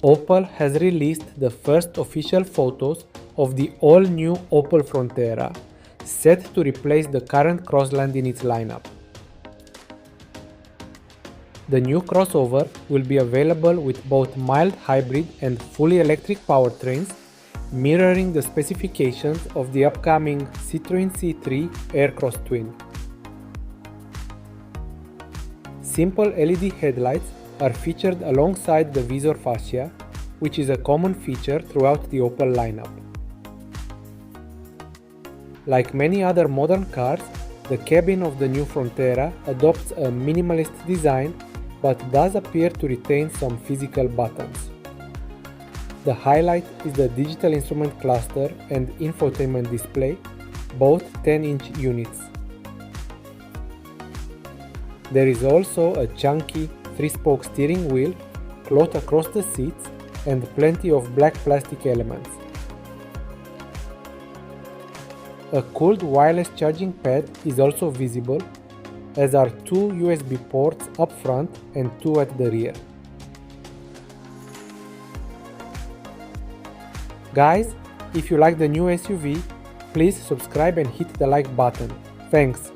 Opel has released the first official photos of the all-new Opel Frontera, set to replace the current Crossland in its lineup. The new crossover will be available with both mild hybrid and fully electric powertrains, mirroring the specifications of the upcoming Citroen C3 aircross twin. Simple LED headlights are featured alongside the Vizor fascia, which is a common feature throughout the Opel lineup. Like many other modern cars, the cabin of the new Frontera adopts a minimalist design but does appear to retain some physical buttons. The highlight is the digital instrument cluster and infotainment display, both 10-inch units. There is also a chunky 3-spoke steering wheel, cloth across the seats, and plenty of black plastic elements. A cooled wireless charging pad is also visible, as are 2 USB ports up front and 2 at the rear. Guys, if you like the new SUV, please subscribe and hit the like button. Thanks!